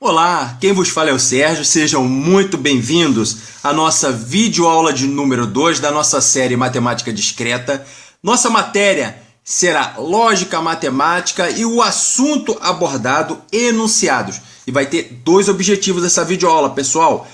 Olá, quem vos fala é o Sérgio, sejam muito bem-vindos à nossa videoaula de número 2 da nossa série Matemática Discreta. Nossa matéria será Lógica Matemática e o assunto abordado, enunciados. E vai ter dois objetivos dessa videoaula, pessoal.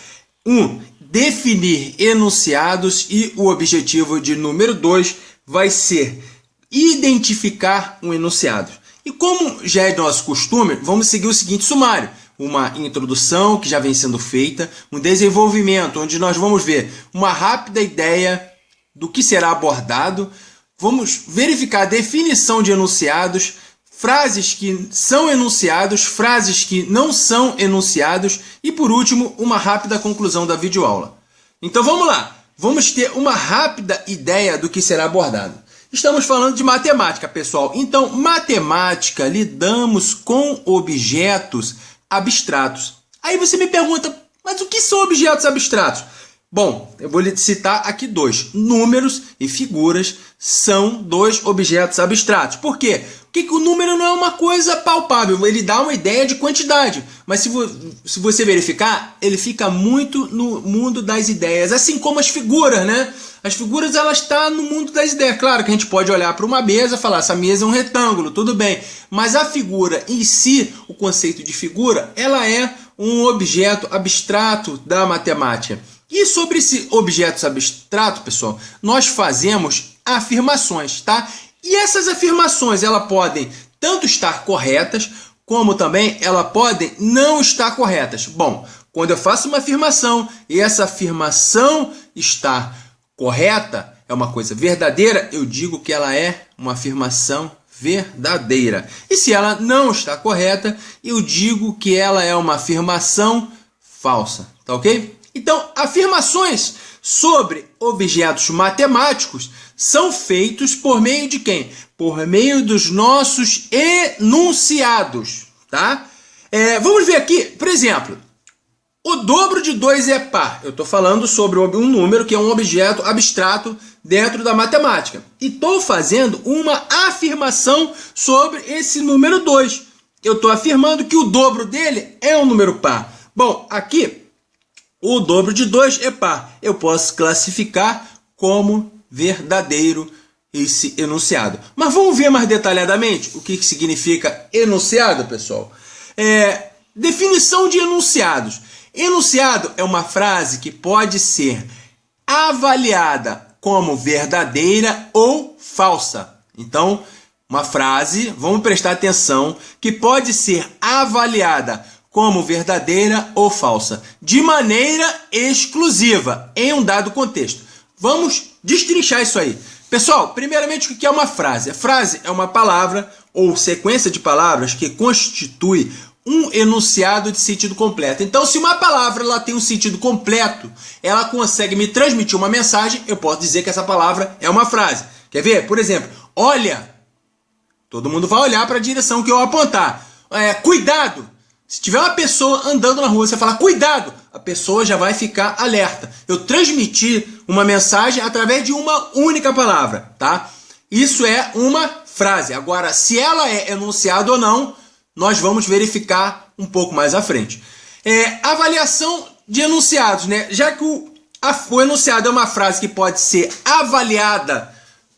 Definir enunciados e o objetivo de número 2 vai ser identificar um enunciado. E como já é nosso costume, vamos seguir o seguinte sumário. Uma introdução que já vem sendo feita, um desenvolvimento onde nós vamos ver uma rápida ideia do que será abordado, vamos verificar a definição de enunciados, frases que são enunciados, frases que não são enunciados e, por último, uma rápida conclusão da videoaula. Então vamos lá, vamos ter uma rápida ideia do que será abordado. Estamos falando de matemática, pessoal. Então, matemática, lidamos com objetos abstratos. Aí você me pergunta, mas o que são objetos abstratos? Bom, eu vou lhe citar aqui dois. Números e figuras são dois objetos abstratos. Por quê? Porque o número não é uma coisa palpável, ele dá uma ideia de quantidade. Mas se você verificar, ele fica muito no mundo das ideias. Assim como as figuras, né? As figuras, elas estão no mundo das ideias. Claro que a gente pode olhar para uma mesa e falar, essa mesa é um retângulo, tudo bem. Mas a figura em si, o conceito de figura, ela é um objeto abstrato da matemática. E sobre esse objeto abstrato, pessoal, nós fazemos afirmações, tá? E essas afirmações, elas podem tanto estar corretas, como também elas podem não estar corretas. Bom, quando eu faço uma afirmação e essa afirmação está correta, é uma coisa verdadeira, eu digo que ela é uma afirmação verdadeira. E se ela não está correta, eu digo que ela é uma afirmação falsa, tá ok? Então, afirmações sobre objetos matemáticos são feitos por meio de quem? Por meio dos nossos enunciados, tá? Vamos ver aqui, por exemplo, o dobro de 2 é par. Eu estou falando sobre um número que é um objeto abstrato dentro da matemática. E estou fazendo uma afirmação sobre esse número 2. Eu estou afirmando que o dobro dele é um número par. Bom, aqui o dobro de 2 é par. Eu posso classificar como verdadeiro esse enunciado. Mas vamos ver mais detalhadamente o que significa enunciado, pessoal? Definição de enunciados. Enunciado é uma frase que pode ser avaliada como verdadeira ou falsa. Então, uma frase, vamos prestar atenção, que pode ser avaliada como verdadeira ou falsa, de maneira exclusiva, em um dado contexto. Vamos destrinchar isso aí. Pessoal, primeiramente, o que é uma frase? A frase é uma palavra ou sequência de palavras que constitui um enunciado de sentido completo. Então, se uma palavra ela tem um sentido completo, ela consegue me transmitir uma mensagem, eu posso dizer que essa palavra é uma frase. Quer ver? Por exemplo, olha. Todo mundo vai olhar para a direção que eu apontar. Cuidado. Se tiver uma pessoa andando na rua, você falar cuidado, a pessoa já vai ficar alerta. Eu transmiti uma mensagem através de uma única palavra, tá? Isso é uma frase. Agora, se ela é enunciado ou não, nós vamos verificar um pouco mais à frente. Avaliação de enunciados, né? Já que o enunciado é uma frase que pode ser avaliada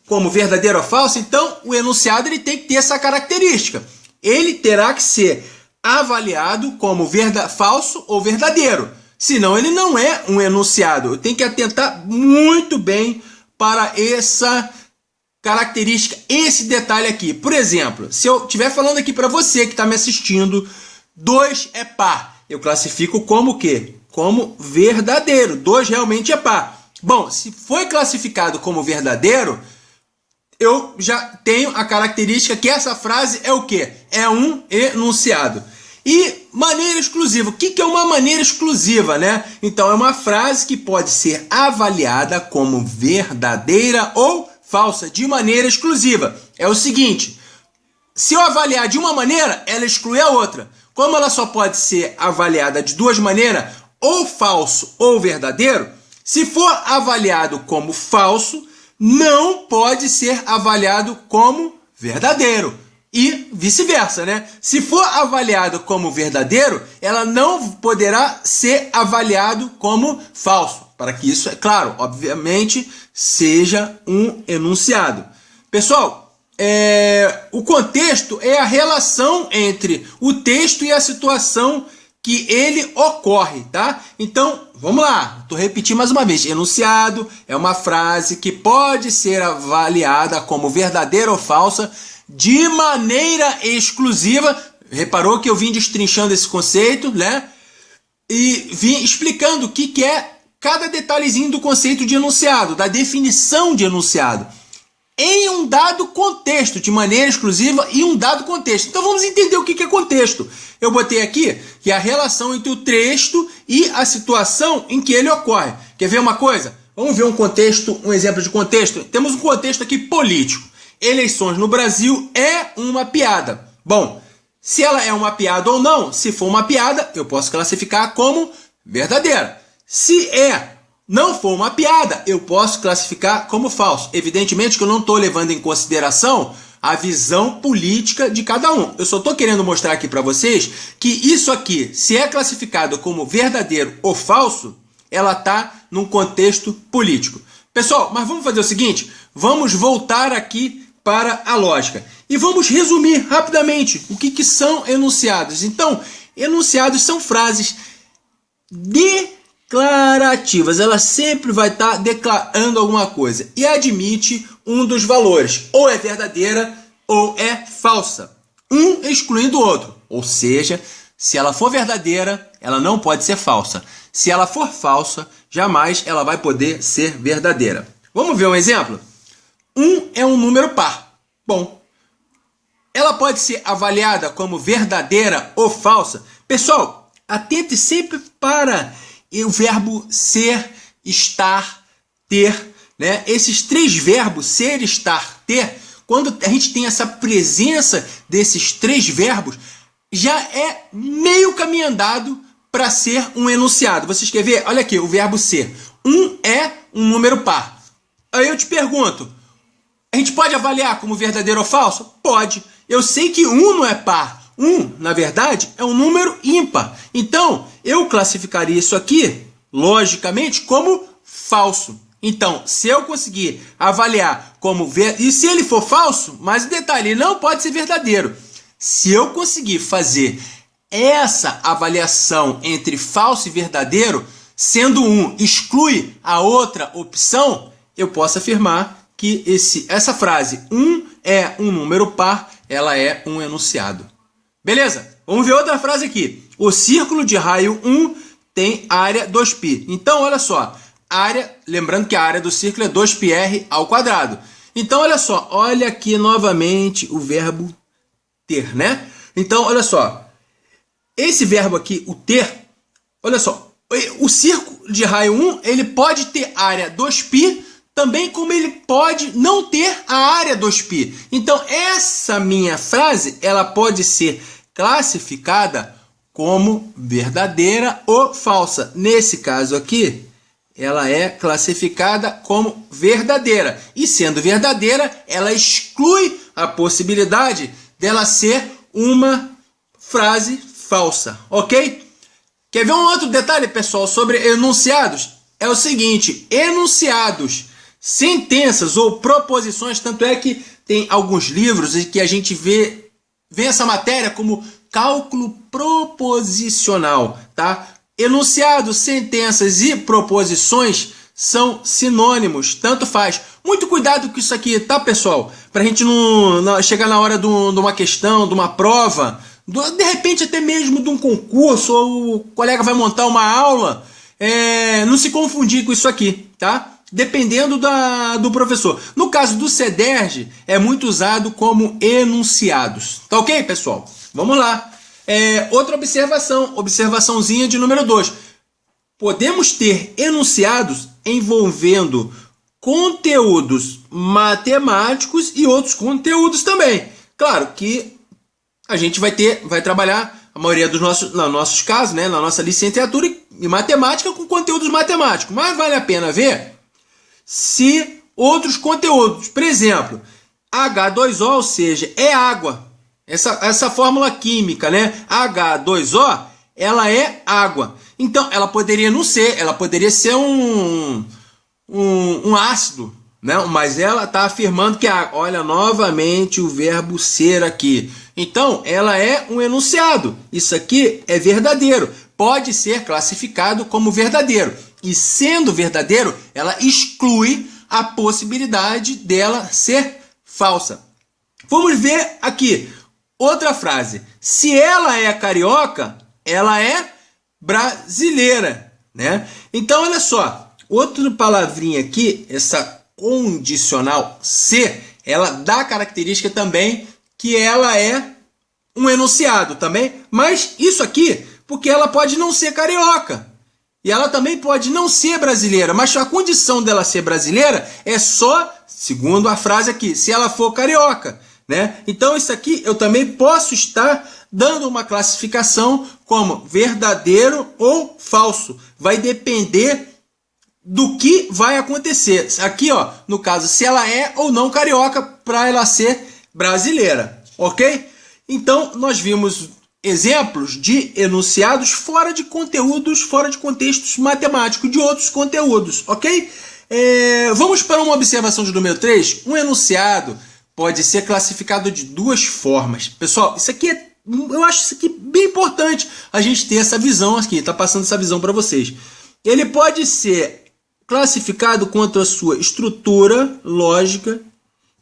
como verdadeira ou falsa, então o enunciado ele tem que ter essa característica. Ele terá que ser avaliado como falso ou verdadeiro. Senão ele não é um enunciado. Eu tenho que atentar muito bem para essa característica, esse detalhe aqui. Por exemplo, se eu estiver falando aqui para você que está me assistindo, 2 é par. Eu classifico como o quê? Como verdadeiro. 2 realmente é par. Bom, se foi classificado como verdadeiro, eu já tenho a característica que essa frase é o quê? É um enunciado. E maneira exclusiva. O que é uma maneira exclusiva, né? Então, é uma frase que pode ser avaliada como verdadeira ou falsa, de maneira exclusiva. É o seguinte, se eu avaliar de uma maneira, ela exclui a outra. Como ela só pode ser avaliada de duas maneiras, ou falso ou verdadeiro, se for avaliado como falso, não pode ser avaliado como verdadeiro. e vice-versa, né? Se for avaliado como verdadeiro, ela não poderá ser avaliado como falso, para que isso, é claro, obviamente, seja um enunciado. Pessoal, o contexto é a relação entre o texto e a situação que ele ocorre, tá? Então, vamos lá, estou repetindo mais uma vez. Enunciado é uma frase que pode ser avaliada como verdadeira ou falsa de maneira exclusiva. Reparou que eu vim destrinchando esse conceito, né? E vim explicando o que é cada detalhezinho do conceito de enunciado, da definição de enunciado, em um dado contexto, de maneira exclusiva e um dado contexto. Então vamos entender o que é contexto. Eu botei aqui que é a relação entre o texto e a situação em que ele ocorre. Quer ver uma coisa? Vamos ver um contexto, um exemplo de contexto. Temos um contexto aqui político. Eleições no Brasil é uma piada. Bom, se ela é uma piada ou não, se for uma piada, eu posso classificar como verdadeira. Se não for uma piada, eu posso classificar como falso. Evidentemente que eu não estou levando em consideração a visão política de cada um. Eu só estou querendo mostrar aqui para vocês que isso aqui, se é classificado como verdadeiro ou falso, ela está num contexto político. Pessoal, mas vamos fazer o seguinte, vamos voltar aqui para a lógica e vamos resumir rapidamente o que são enunciados. Então, enunciados são frases declarativas, ela sempre vai estar declarando alguma coisa e admite um dos valores, ou é verdadeira ou é falsa, um excluindo o outro, ou seja, se ela for verdadeira, ela não pode ser falsa, se ela for falsa, jamais ela vai poder ser verdadeira. Vamos ver um exemplo? 1 é um número par. Bom, ela pode ser avaliada como verdadeira ou falsa. Pessoal, atente sempre para o verbo ser, estar, ter, né? Esses três verbos, ser, estar, ter, quando a gente tem essa presença desses três verbos, já é meio caminho andado para ser um enunciado. Vocês querem ver? Olha aqui, o verbo ser. 1 é um número par. Aí eu te pergunto, a gente pode avaliar como verdadeiro ou falso? Pode. Eu sei que 1 não é par. 1, na verdade, é um número ímpar. Então, eu classificaria isso aqui, logicamente, como falso. Então, se eu conseguir avaliar como verdadeiro, e se ele for falso, mas o detalhe, ele não pode ser verdadeiro. Se eu conseguir fazer essa avaliação entre falso e verdadeiro, sendo um exclui a outra opção, eu posso afirmar que essa frase 1 é um número par, ela é um enunciado. Beleza? Vamos ver outra frase aqui. O círculo de raio 1 tem área 2π. Então, olha só. Área, lembrando que a área do círculo é 2πr ao quadrado. Então, olha só. Olha aqui novamente o verbo ter, né? Então, olha só. Esse verbo aqui, o ter, olha só. O círculo de raio 1, ele pode ter área 2π, também como ele pode não ter a área 2π. Então, essa minha frase, ela pode ser classificada como verdadeira ou falsa. Nesse caso aqui, ela é classificada como verdadeira. E sendo verdadeira, ela exclui a possibilidade dela ser uma frase falsa, ok? Quer ver um outro detalhe, pessoal, sobre enunciados? É o seguinte, enunciados, sentenças ou proposições, tanto é que tem alguns livros em que a gente vê essa matéria como cálculo proposicional, tá? Enunciados, sentenças e proposições são sinônimos, tanto faz. Muito cuidado com isso aqui, tá, pessoal? Para a gente não chegar na hora de uma questão, de uma prova, de repente até mesmo de um concurso, ou o colega vai montar uma aula, não se confundir com isso aqui, tá? Dependendo do professor. No caso do CEDERJ, é muito usado como enunciados. Tá ok, pessoal? Vamos lá. Outra observação, observaçãozinha de número 2. Podemos ter enunciados envolvendo conteúdos matemáticos e outros conteúdos também. Claro que a gente vai trabalhar a maioria dos nossos casos, né, na nossa licenciatura em matemática com conteúdos matemáticos. Mas vale a pena ver se outros conteúdos, por exemplo, H2O, ou seja, é água. Essa fórmula química, né? H2O, ela é água. Então, ela poderia não ser, ela poderia ser um ácido, né? Mas ela está afirmando que olha novamente o verbo ser aqui. Então, ela é um enunciado. Isso aqui é verdadeiro. Pode ser classificado como verdadeiro. E sendo verdadeiro, ela exclui a possibilidade dela ser falsa. Vamos ver aqui outra frase. Se ela é carioca, ela é brasileira, né? Então, olha só. Outra palavrinha aqui, essa condicional se, ela dá característica também que ela é um enunciado também, mas isso aqui, porque ela pode não ser carioca, e ela também pode não ser brasileira, mas a condição dela ser brasileira é só, segundo a frase aqui, se ela for carioca, né? Então isso aqui eu também posso estar dando uma classificação como verdadeiro ou falso, vai depender do que vai acontecer. Aqui, ó, no caso, se ela é ou não carioca para ela ser brasileira, ok? Então, nós vimos exemplos de enunciados fora de conteúdos, fora de contextos matemáticos, de outros conteúdos, ok? Vamos para uma observação de número 3. Um enunciado pode ser classificado de duas formas. Pessoal, isso aqui eu acho isso aqui bem importante a gente ter essa visão aqui, tá passando essa visão para vocês. Ele pode ser classificado quanto a sua estrutura lógica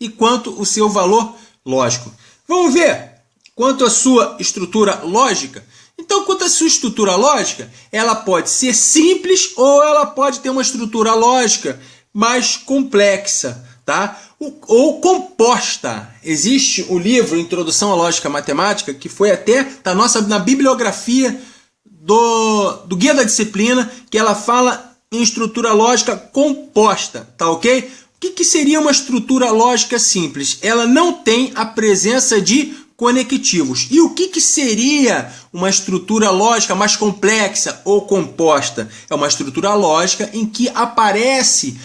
e quanto o seu valor lógico. Vamos ver quanto a sua estrutura lógica. Então, quanto à sua estrutura lógica, ela pode ser simples ou ela pode ter uma estrutura lógica mais complexa, tá? Ou composta. Existe o livro Introdução à Lógica Matemática, que foi até na bibliografia do Guia da Disciplina, que ela fala em estrutura lógica composta, tá ok? O que seria uma estrutura lógica simples? Ela não tem a presença de conectivos. E o que seria uma estrutura lógica mais complexa ou composta? É uma estrutura lógica em que aparece,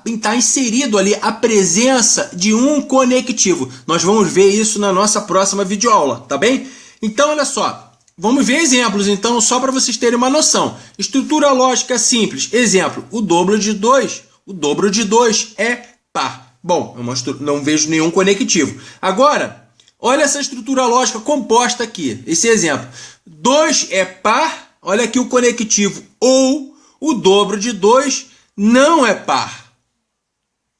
está inserido ali a presença de um conectivo. Nós vamos ver isso na nossa próxima videoaula, tá bem? Então, olha só, vamos ver exemplos, então, só para vocês terem uma noção. Estrutura lógica simples. Exemplo, o dobro de 2. O dobro de 2 é par. Bom, não vejo nenhum conectivo. Agora, olha essa estrutura lógica composta aqui. Esse exemplo. 2 é par. Olha aqui o conectivo. Ou o dobro de 2 não é par.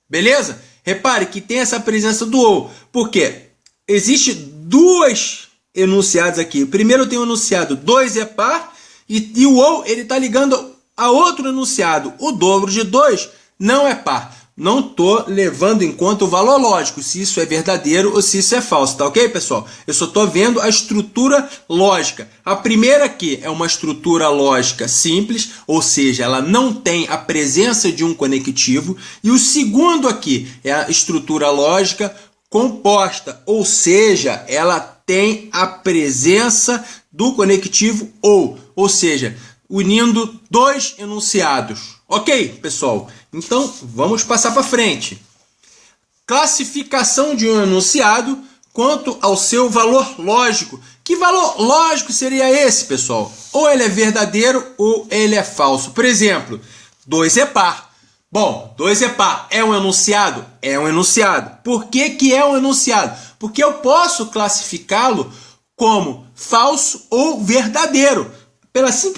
Beleza? Repare que tem essa presença do ou. Por quê? Existe duas enunciados aqui. Primeiro tem o enunciado 2 é par. E o ou ele está ligando a outro enunciado. O dobro de 2 não é par. Não estou levando em conta o valor lógico, se isso é verdadeiro ou se isso é falso, tá ok, pessoal? Eu só estou vendo a estrutura lógica. A primeira aqui é uma estrutura lógica simples, ou seja, ela não tem a presença de um conectivo. E o segundo aqui é a estrutura lógica composta, ou seja, ela tem a presença do conectivo ou seja, unindo dois enunciados. Ok, pessoal? Então, vamos passar para frente. Classificação de um enunciado quanto ao seu valor lógico. Que valor lógico seria esse, pessoal? Ou ele é verdadeiro ou ele é falso. Por exemplo, 2 é par. Bom, 2 é par. É um enunciado? É um enunciado. Por que é um enunciado? Porque eu posso classificá-lo como falso ou verdadeiro.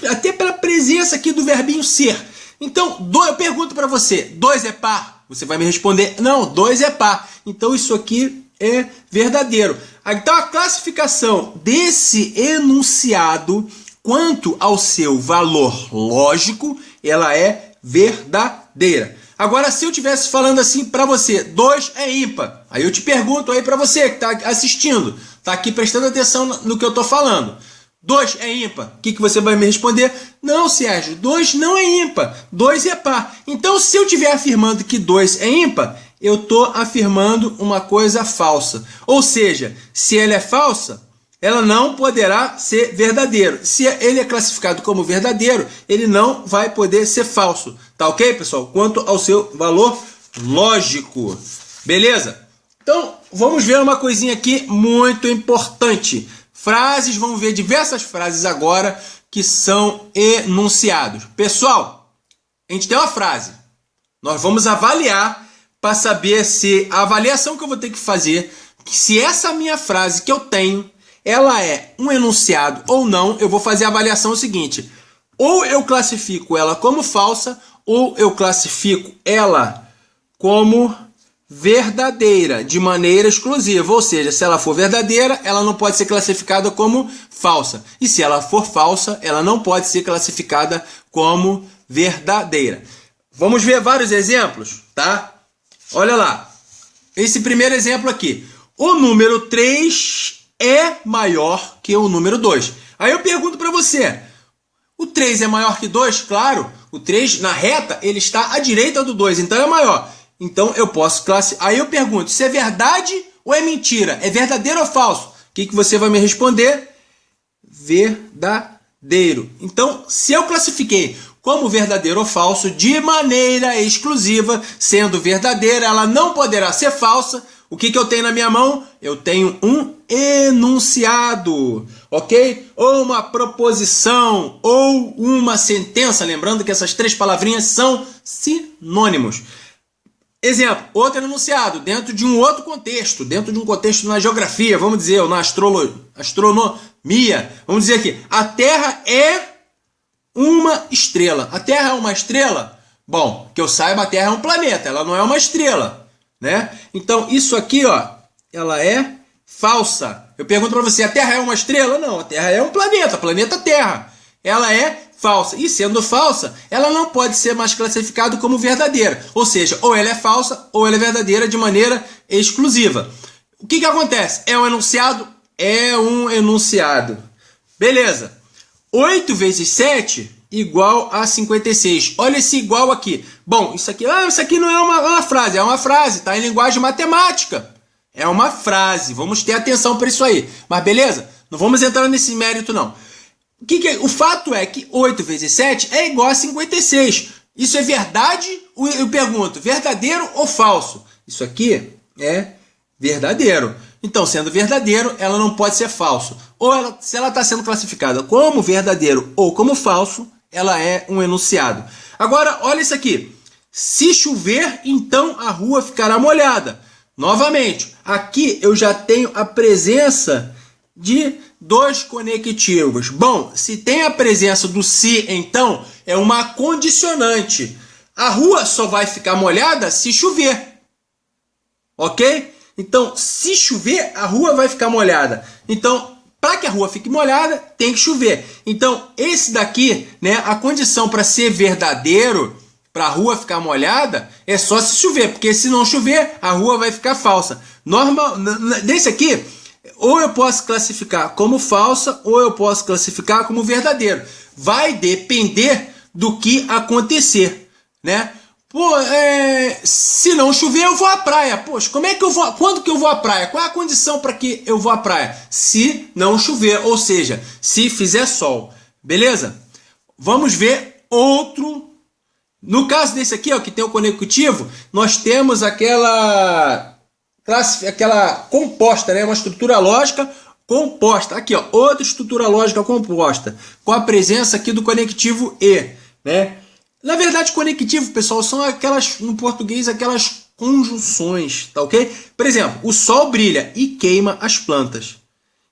Até pela presença aqui do verbinho ser. Então, eu pergunto para você, 2 é par? Você vai me responder, não, 2 é par. Então, isso aqui é verdadeiro. Então, a classificação desse enunciado quanto ao seu valor lógico, ela é verdadeira. Agora, se eu estivesse falando assim para você, 2 é ímpar. Aí eu te pergunto aí para você que está assistindo, está aqui prestando atenção no que eu estou falando. 2 é ímpar. O que você vai me responder? Não, Sérgio, 2 não é ímpar. 2 é par. Então, se eu estiver afirmando que 2 é ímpar, eu estou afirmando uma coisa falsa. Ou seja, se ela é falsa, ela não poderá ser verdadeiro. Se ele é classificado como verdadeiro, ele não vai poder ser falso. Tá ok, pessoal? Quanto ao seu valor lógico. Beleza? Então, vamos ver uma coisinha aqui muito importante. Frases, vamos ver diversas frases agora que são enunciados. Pessoal, a gente tem uma frase. Nós vamos avaliar para saber se a avaliação que eu vou ter que fazer, se essa minha frase que eu tenho, ela é um enunciado ou não. Eu vou fazer a avaliação seguinte: ou eu classifico ela como falsa, ou eu classifico ela como verdadeira, de maneira exclusiva. Ou seja, se ela for verdadeira, ela não pode ser classificada como falsa. E se ela for falsa, ela não pode ser classificada como verdadeira. Vamos ver vários exemplos, tá? Olha lá. Esse primeiro exemplo aqui. O número 3 é maior que o número 2. Aí eu pergunto para você, o 3 é maior que 2? Claro, o 3 na reta, ele está à direita do 2, então é maior. Então eu posso classificar. Aí eu pergunto, se é verdade ou é mentira? É verdadeiro ou falso? O que você vai me responder? Verdadeiro. Então, se eu classifiquei como verdadeiro ou falso, de maneira exclusiva, sendo verdadeira, ela não poderá ser falsa. O que eu tenho na minha mão? Eu tenho um enunciado, ok? Ou uma proposição, ou uma sentença. Lembrando que essas três palavrinhas são sinônimos. Exemplo, outro enunciado, dentro de um outro contexto, dentro de um contexto na geografia, vamos dizer, ou na astronomia. Vamos dizer aqui, a Terra é uma estrela. A Terra é uma estrela? Bom, que eu saiba, a Terra é um planeta, ela não é uma estrela, né? Então, isso aqui, ó, ela é falsa. Eu pergunto para você, a Terra é uma estrela? Não, a Terra é um planeta, planeta Terra. Ela é falsa. E sendo falsa, ela não pode ser mais classificada como verdadeira. Ou seja, ou ela é falsa ou ela é verdadeira de maneira exclusiva. O que acontece? É um enunciado? É um enunciado. Beleza. 8 vezes 7 igual a 56. Olha esse igual aqui. Bom, isso aqui não é uma frase, é uma frase, tá em linguagem matemática. É uma frase. Vamos ter atenção para isso aí. Mas beleza? Não vamos entrar nesse mérito, não. O fato é que 8 vezes 7 é igual a 56. Isso é verdade? Eu pergunto, verdadeiro ou falso? Isso aqui é verdadeiro. Então, sendo verdadeiro, ela não pode ser falso. Ou se ela está sendo classificada como verdadeiro ou como falso, ela é um enunciado. Agora, olha isso aqui. Se chover, então a rua ficará molhada. Novamente, aqui eu já tenho a presença de dois conectivos. Bom, se tem a presença do se, então, é uma condicionante. A rua só vai ficar molhada se chover. Ok? Então, se chover, a rua vai ficar molhada. Então, para que a rua fique molhada, tem que chover. Então, esse daqui, né, a condição para ser verdadeiro, para a rua ficar molhada, é só se chover. Porque se não chover, a rua vai ficar falsa. Desse aqui, ou eu posso classificar como falsa, ou eu posso classificar como verdadeiro. Vai depender do que acontecer, né? Pô, se não chover, eu vou à praia. Poxa, como é que eu vou? Quando que eu vou à praia? Qual é a condição para que eu vou à praia? Se não chover, ou seja, se fizer sol. Beleza? Vamos ver outro. No caso desse aqui, ó, que tem o conectivo, nós temos aquela composta, né? Uma estrutura lógica composta. Aqui, ó, outra estrutura lógica composta, com a presença aqui do conectivo e, né? Na verdade, conectivo, pessoal, são aquelas, no português, aquelas conjunções, tá ok? Por exemplo, o sol brilha e queima as plantas.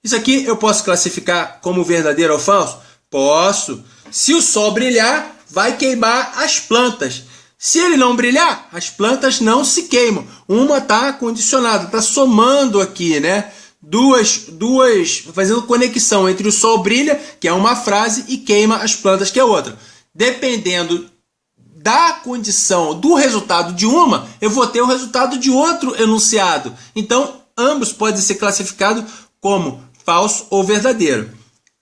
Isso aqui eu posso classificar como verdadeiro ou falso? Posso. Se o sol brilhar, vai queimar as plantas. Se ele não brilhar, as plantas não se queimam. Uma está condicionada, está somando aqui, né? Duas, fazendo conexão entre o sol brilha, que é uma frase, e queima as plantas, que é outra. Dependendo da condição do resultado de uma, eu vou ter o resultado de outro enunciado. Então, ambos podem ser classificados como falso ou verdadeiro.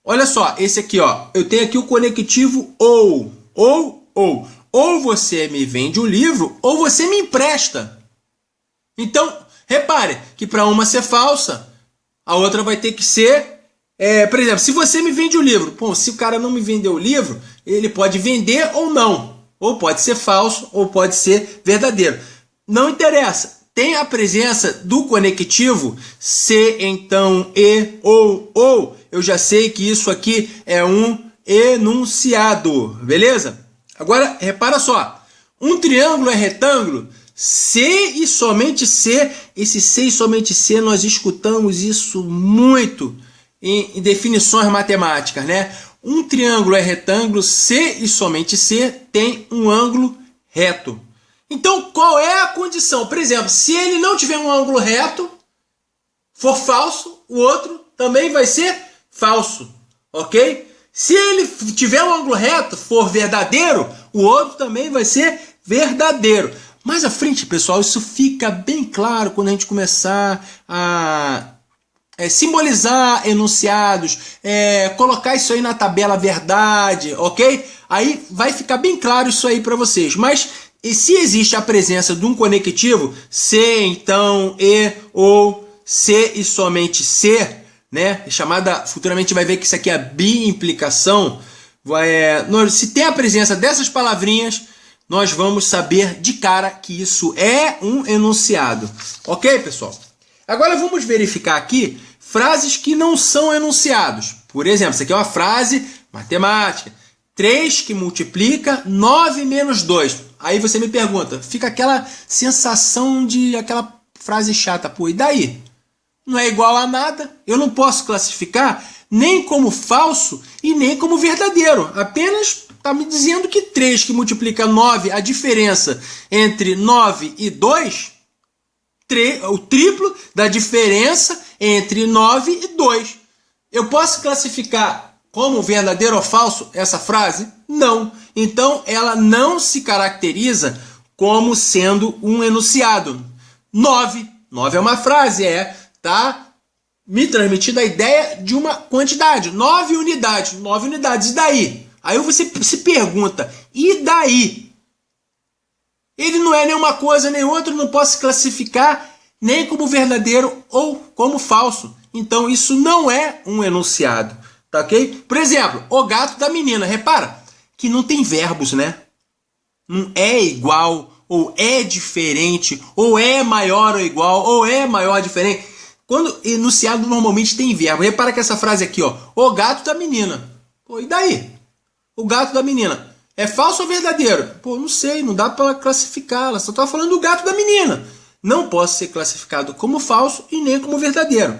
Olha só, esse aqui, ó, eu tenho aqui o conectivo ou. Ou você me vende um livro, ou você me empresta. Então, repare que para uma ser falsa, a outra vai ter que ser... por exemplo, se você me vende o livro, bom, se o cara não me vendeu o livro, ele pode vender ou não. Ou pode ser falso, ou pode ser verdadeiro. Não interessa. tem a presença do conectivo se, então, e, ou, eu já sei que isso aqui é um enunciado, beleza? Agora, repara só, um triângulo é retângulo se e somente se. Esse se e somente se, nós escutamos isso muito em definições matemáticas, né? Um triângulo é retângulo se e somente se tem um ângulo reto. Então, qual é a condição? Por exemplo, se ele não tiver um ângulo reto, for falso, o outro também vai ser falso, ok? Se ele tiver um ângulo reto, for verdadeiro, o outro também vai ser verdadeiro. Mais à frente, pessoal, isso fica bem claro quando a gente começar a simbolizar enunciados, colocar isso aí na tabela verdade, ok? Aí vai ficar bem claro isso aí para vocês. Mas e se existe a presença de um conectivo, se, então, e, ou, se e somente se, né? Chamada, futuramente vai ver que isso aqui é a biimplicação. Se tem a presença dessas palavrinhas, nós vamos saber de cara que isso é um enunciado. Ok, pessoal? Agora vamos verificar aqui frases que não são enunciados. Por exemplo, isso aqui é uma frase matemática. 3 que multiplica 9 menos 2. Aí você me pergunta, fica aquela sensação de aquela frase chata. Pô, e daí? Não é igual a nada. Eu não posso classificar nem como falso e nem como verdadeiro. Apenas está me dizendo que 3 que multiplica 9, a diferença entre 9 e 2, o triplo da diferença entre 9 e 2. Eu posso classificar como verdadeiro ou falso essa frase? Não. Então, ela não se caracteriza como sendo um enunciado. 9 é uma frase, tá me transmitindo a ideia de uma quantidade. 9 unidades. 9 unidades. E daí? Aí você se pergunta, e daí? Ele não é nem uma coisa nem outra, não posso classificar nem como verdadeiro ou como falso. Então, isso não é um enunciado. Tá ok? Por exemplo, o gato da menina. Repara que não tem verbos, né? Não é igual, ou é diferente, ou é maior ou igual, ou é maior ou diferente. Quando enunciado normalmente tem verbo. Repara que essa frase aqui, ó, o gato da menina. Pô, e daí? O gato da menina. É falso ou verdadeiro? Pô, não sei, não dá para classificar. Ela só está falando do gato da menina. Não posso ser classificado como falso e nem como verdadeiro.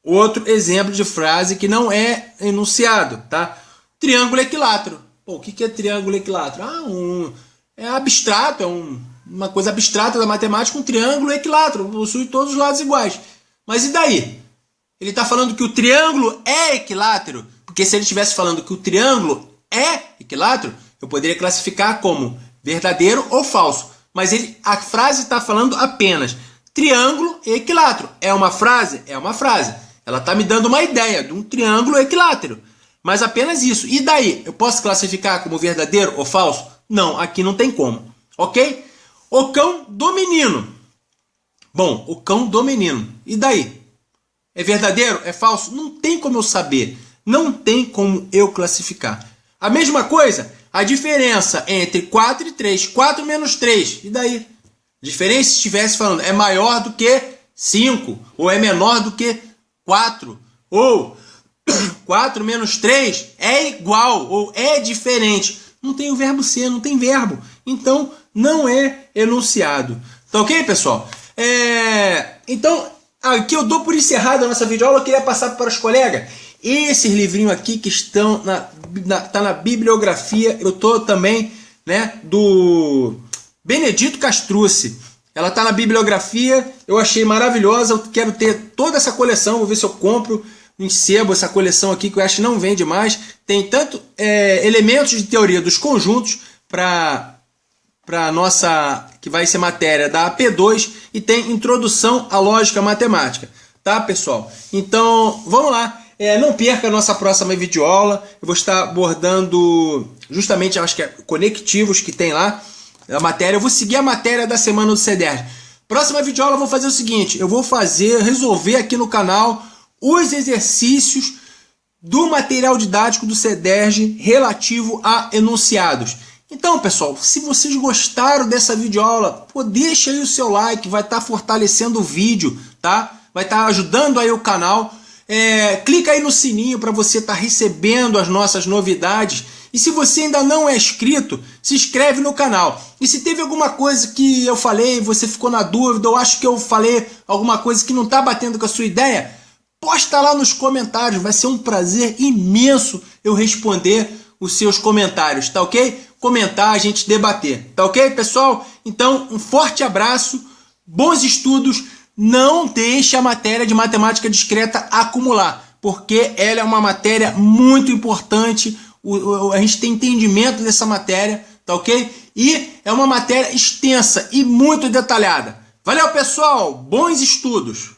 Outro exemplo de frase que não é enunciado, tá? Triângulo equilátero. Pô, o que é triângulo equilátero? É abstrato, uma coisa abstrata da matemática, um triângulo equilátero, possui todos os lados iguais. Mas e daí? Ele está falando que o triângulo é equilátero? Porque se ele estivesse falando que o triângulo é equilátero, eu poderia classificar como verdadeiro ou falso. Mas a frase está falando apenas triângulo e equilátero. É uma frase? É uma frase. Ela está me dando uma ideia de um triângulo equilátero. Mas apenas isso. E daí? Eu posso classificar como verdadeiro ou falso? Não, aqui não tem como. Ok? O cão do menino. Bom, o cão do menino. E daí? É verdadeiro? É falso? Não tem como eu saber. Não tem como eu classificar. A mesma coisa, a diferença entre 4 e 3. 4 menos 3. E daí? A diferença, se estivesse falando, é maior do que 5. Ou é menor do que 4. Ou 4 menos 3 é igual. Ou é diferente. Não tem o verbo ser, não tem verbo. Então, não é enunciado. Tá ok, pessoal? Então, aqui eu dou por encerrada a nossa videoaula. Eu queria passar para os colegas esses livrinhos aqui que estão tá na bibliografia. Eu tô também, né, do Benedito Castrucci. Ela tá na bibliografia. Eu achei maravilhosa. Eu quero ter toda essa coleção. Vou ver se eu compro em sebo essa coleção aqui, que eu acho que não vende mais. Tem tanto elementos de teoria dos conjuntos para nossa, que vai ser matéria da AP2, e tem introdução à lógica matemática, tá, pessoal? Então, vamos lá. Não perca a nossa próxima videoaula. Eu vou estar abordando justamente, acho que conectivos que tem lá, a matéria. Eu vou seguir a matéria da semana do CEDERJ. Próxima videoaula eu vou fazer o seguinte, eu vou resolver aqui no canal os exercícios do material didático do CEDERJ relativo a enunciados. Então, pessoal, se vocês gostaram dessa videoaula, pô, deixa aí o seu like, vai estar fortalecendo o vídeo, tá? Vai estar ajudando aí o canal. Clica aí no sininho para você estar recebendo as nossas novidades. E se você ainda não é inscrito, se inscreve no canal. E se teve alguma coisa que eu falei, você ficou na dúvida, ou acho que eu falei alguma coisa que não está batendo com a sua ideia, posta lá nos comentários. Vai ser um prazer imenso eu responder os seus comentários, tá ok? Comentar, a gente debater, tá ok, pessoal? Então, um forte abraço, bons estudos. Não deixe a matéria de matemática discreta acumular, porque ela é uma matéria muito importante. A gente tem entendimento dessa matéria, tá ok? E é uma matéria extensa e muito detalhada. Valeu, pessoal! Bons estudos!